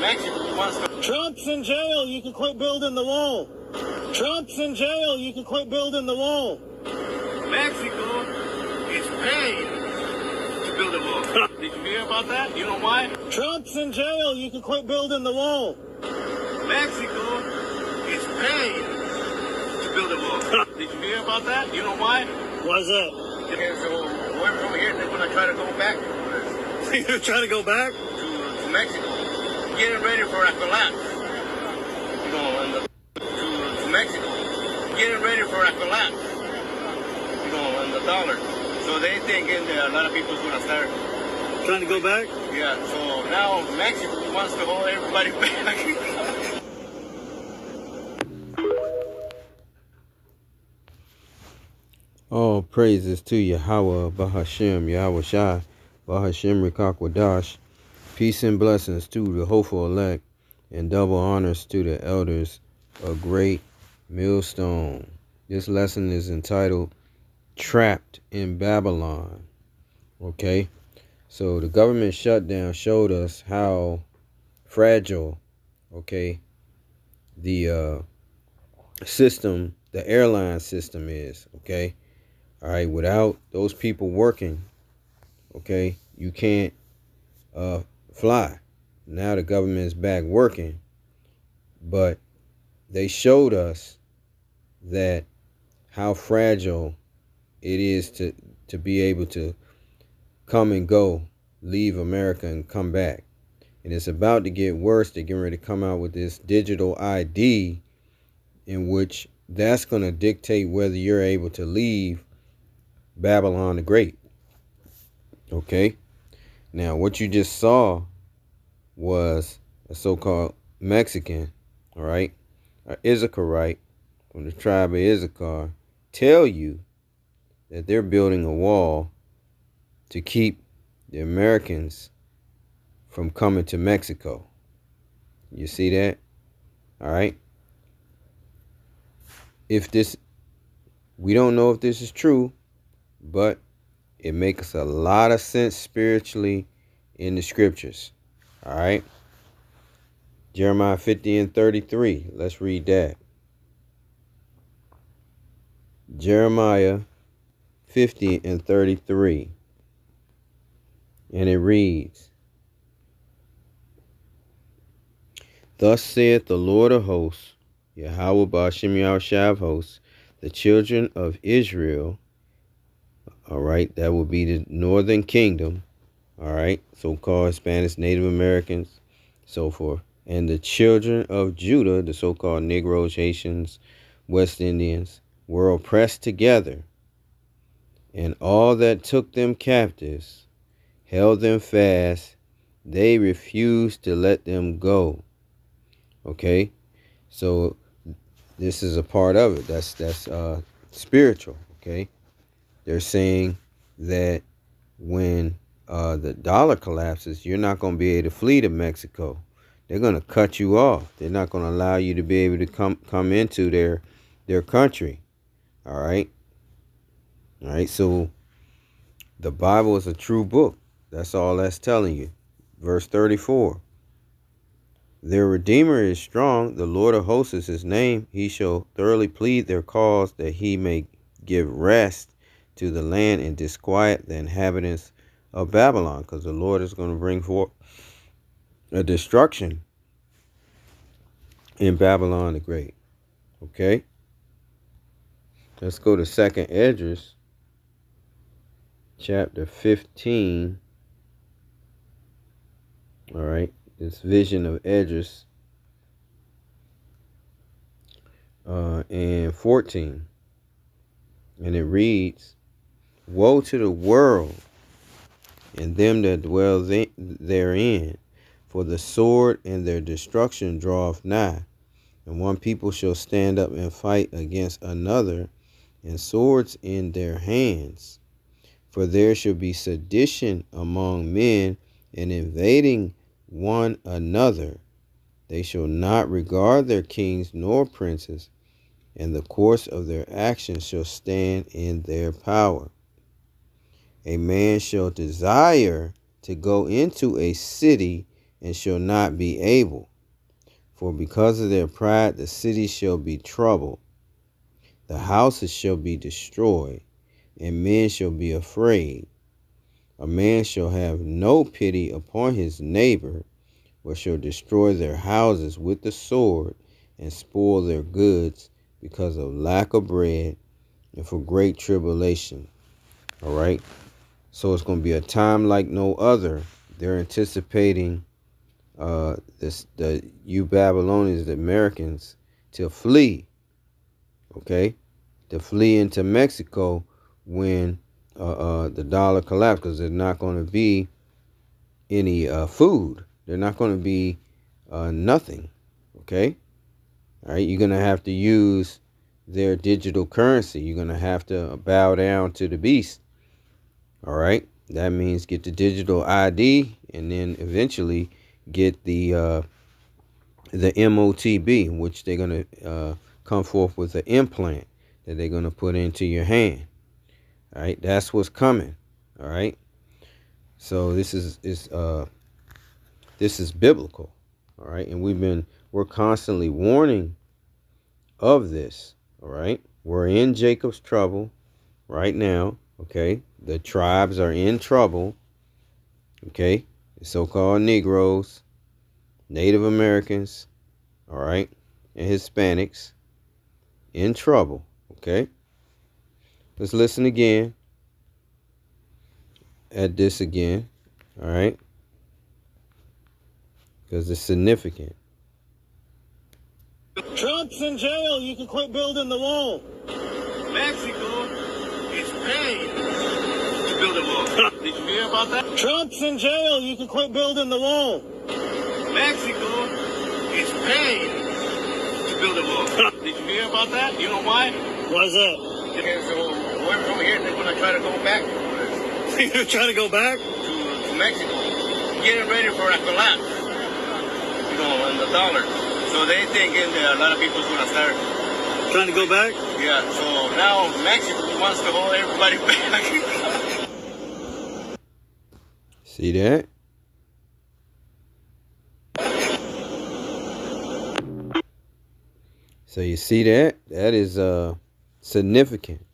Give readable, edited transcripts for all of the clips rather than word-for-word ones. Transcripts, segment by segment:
Mexico wants to... Trump's in jail. You can quit building the wall. Trump's in jail. You can quit building the wall. Mexico is paid to build a wall. Did you hear about that? You know why? Trump's in jail. You can quit building the wall. Mexico is paid to build a wall. Did you hear about that? You know why? Why's that? Okay, so whoever's over here, they're going to try to go back. You're trying to go back? To Mexico. Getting ready for a collapse. You know, to Mexico. Getting ready for a collapse. You know, in the dollar. So they thinking that a lot of people's going to start trying to go back? Yeah, so now Mexico wants to hold everybody back. All praises to Yahweh, Bahashem, Yahweh Shai, Bahashem Rikakwadash. Peace and blessings to the hopeful elect, and double honors to the elders, a great millstone. This lesson is entitled Trapped in Babylon. Okay, so the government shutdown showed us how fragile, okay, the system, the airline system is, okay. All right, without those people working, okay, you can't fly. Now the government is back working, but they showed us that how fragile it is to be able to come and go, leave America and come back. And it's about to get worse. They're getting ready to come out with this digital ID in which that's going to dictate whether you're able to leave Babylon the Great. Okay. Now, what you just saw was a so-called Mexican, all right, or Issacharite from the tribe of Issachar, tell you that they're building a wall to keep the Americans from coming to Mexico. You see that? All right. We don't know if this is true, but it makes a lot of sense spiritually in the scriptures. All right. Jeremiah 50 and 33. Let's read that. Jeremiah 50 and 33. And it reads, Thus saith the Lord of hosts, Yahweh Ba'ashem Yahushua of hosts, the children of Israel, all right, that will be the northern kingdom, all right, so-called Spanish, Native Americans, so forth, and the children of Judah, the so-called Negroes, Haitians, West Indians, were oppressed together, and all that took them captives held them fast. They refused to let them go. Okay, so this is a part of it. That's spiritual. Okay, they're saying that when the dollar collapses, you're not going to be able to flee to Mexico. They're going to cut you off. They're not going to allow you to be able to come into their country. All right. All right. So the Bible is a true book. That's all that's telling you. Verse 34. Their Redeemer is strong. The Lord of hosts is his name. He shall thoroughly plead their cause, that he may give rest to the land and disquiet the inhabitants of Babylon, because the Lord is going to bring forth a destruction in Babylon the Great. Okay. Let's go to 2nd Esdras, chapter 15. All right. This vision of Esdras and 14. And it reads, Woe to the world and them that dwell therein, for the sword and their destruction draweth nigh. And one people shall stand up and fight against another, and swords in their hands. For there shall be sedition among men, and invading one another. They shall not regard their kings nor princes, and the course of their actions shall stand in their power. A man shall desire to go into a city and shall not be able. For because of their pride the cities shall be troubled, the houses shall be destroyed, and men shall be afraid. A man shall have no pity upon his neighbor, but shall destroy their houses with the sword, and spoil their goods because of lack of bread and for great tribulation. All right. So it's going to be a time like no other. They're anticipating you Babylonians, the Americans, to flee. Okay, to flee into Mexico when the dollar collapses, because there's not going to be any food. They're not going to be nothing. Okay. All right. You're going to have to use their digital currency. You're going to have to bow down to the beast. All right. That means get the digital ID and then eventually get the MOTB, which they're going to come forth with an implant that they're going to put into your hand. All right. That's what's coming. All right. So this is biblical. All right. And we're constantly warning of this. All right. We're in Jacob's trouble right now. Okay. The tribes are in trouble. Okay. The so-called Negroes, Native Americans, all right, and Hispanics in trouble. Okay. Let's listen again at this again. All right. Because it's significant. Trump's in jail. You can quit building the wall. Mexico is paying to build a wall. Did you hear about that? Trump's in jail. You can quit building the wall. Mexico is paying to build a wall. Did you hear about that? You know why? Why's that? Okay, so whoever's over here, they're going to try to go back You're trying to go back? to Mexico, getting ready for a collapse, in the dollar. So they thinking that a lot of people's going to start. Trying to go back? Yeah, so now Mexico wants to hold everybody back. See that? So you see that? That is significant.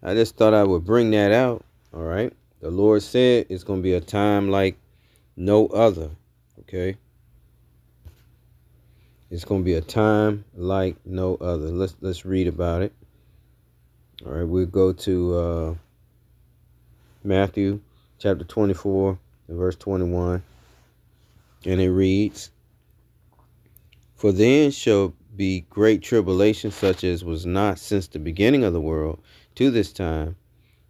I just thought I would bring that out. All right. The Lord said it's going to be a time like no other. Okay. It's going to be a time like no other. Let's read about it. All right. We'll go to Matthew chapter 24 and verse 21. And it reads, "For then shall be great tribulation, such as was not since the beginning of the world to this time,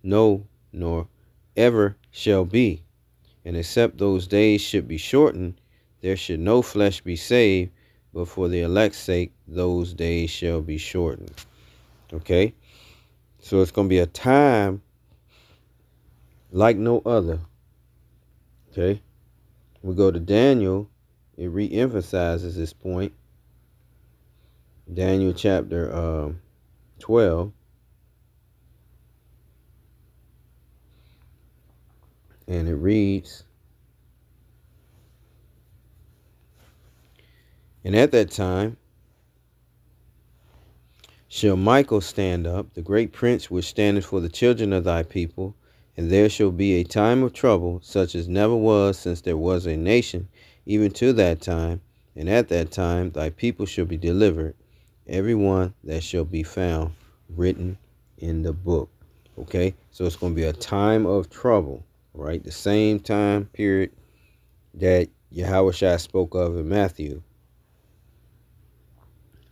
no, nor ever shall be. And except those days should be shortened, there should no flesh be saved, but for the elect's sake, those days shall be shortened." Okay? So it's going to be a time like no other. Okay? We go to Daniel. It re-emphasizes this point. Daniel chapter 12. And it reads, "And at that time shall Michael stand up, the great prince which standeth for the children of thy people, and there shall be a time of trouble, such as never was since there was a nation, even to that time. And at that time thy people shall be delivered, every one that shall be found written in the book." Okay, so it's going to be a time of trouble, right? The same time period that Yahushua spoke of in Matthew.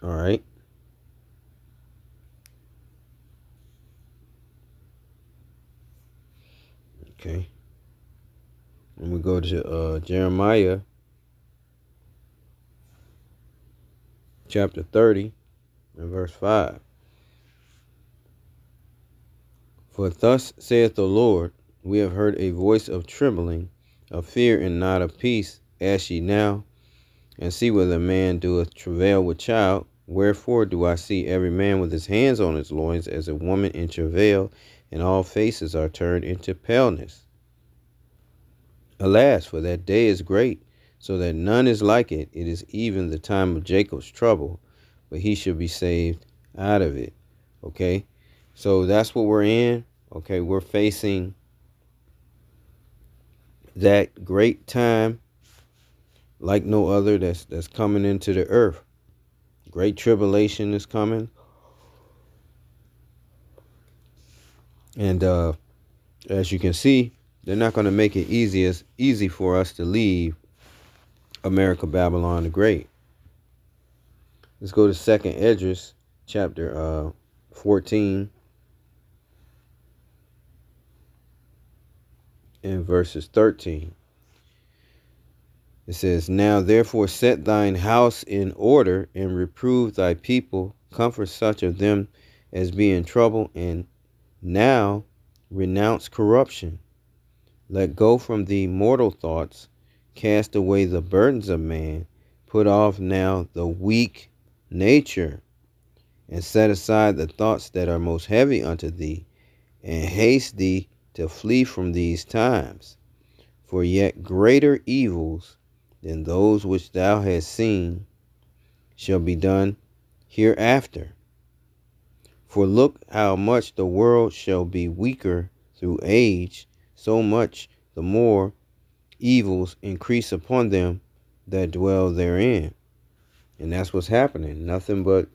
All right. Okay. And we go to Jeremiah chapter 30 and verse 5. "For thus saith the Lord, we have heard a voice of trembling, of fear and not of peace, ask ye now, and see whether a man doeth travail with child. Wherefore do I see every man with his hands on his loins, as a woman in travail, and all faces are turned into paleness? Alas, for that day is great, so that none is like it. It is even the time of Jacob's trouble, but he shall be saved out of it. Okay, so that's what we're in. Okay, we're facing that great time like no other that's coming into the earth. Great tribulation is coming. And as you can see, they're not going to make it easy for us to leave America Babylon the Great. Let's go to 2nd Esdras, chapter 14, and verses 13. It says, Now therefore set thine house in order, and reprove thy people, comfort such of them as be in trouble, and now renounce corruption. Let go from thee mortal thoughts, cast away the burdens of man, put off now the weak nature, and set aside the thoughts that are most heavy unto thee, and haste thee to flee from these times. For yet greater evils than those which thou hast seen shall be done hereafter. For look how much the world shall be weaker through age, so much the more evils increase upon them that dwell therein. And that's what's happening. Nothing but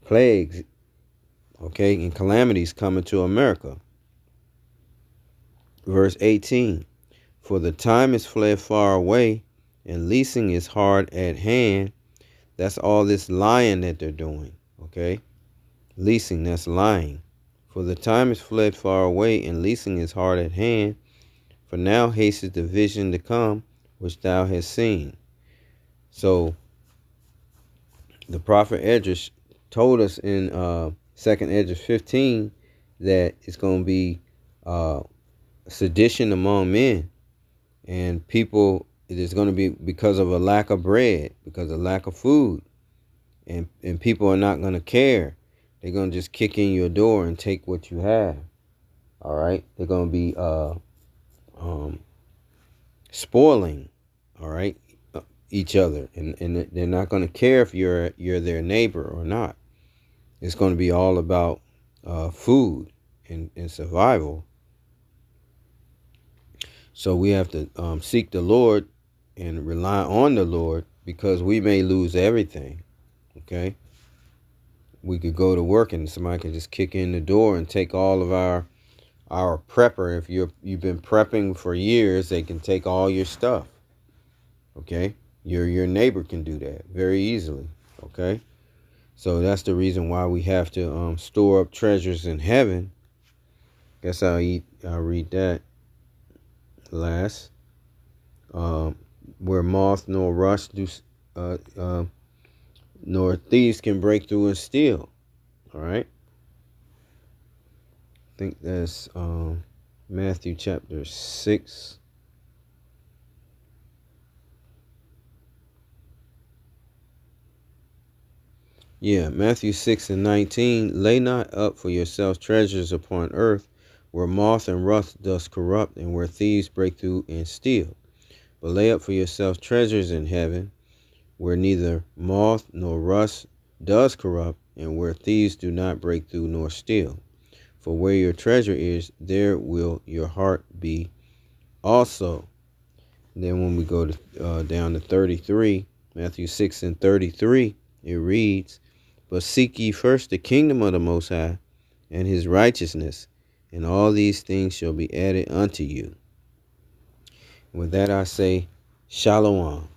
plagues, okay, and calamities coming to America. Verse 18. For the time is fled far away, and leasing is hard at hand. That's all this lying that they're doing, okay? Leasing, that's lying. For the time is fled far away, and leasing is hard at hand. For now hasteth the vision to come, which thou hast seen. So, the prophet Esdras told us in 2nd Esdras 15 that it's going to be sedition among men. And people, it is going to be because of a lack of bread, because of lack of food. And people are not going to care. They're going to just kick in your door and take what you have. All right? They're going to be spoiling, all right, each other. And they're not going to care if you're their neighbor or not. It's going to be all about food and survival. So we have to seek the Lord and rely on the Lord, because we may lose everything, okay? We could go to work and somebody could just kick in the door and take all of our prepper. If you've been prepping for years, they can take all your stuff, okay? Your neighbor can do that very easily, okay? So that's the reason why we have to store up treasures in heaven. Guess I'll read that last. Where moth nor rust nor thieves can break through and steal. All right. I think that's Matthew chapter 6. Yeah, Matthew 6:19. Lay not up for yourselves treasures upon earth, where moth and rust does corrupt, and where thieves break through and steal. But lay up for yourselves treasures in heaven, where neither moth nor rust does corrupt, and where thieves do not break through nor steal. For where your treasure is, there will your heart be also. And then when we go to, down to 33, Matthew 6:33, it reads, But seek ye first the kingdom of the Most High, and his righteousness, and all these things shall be added unto you. With that I say, Shalom.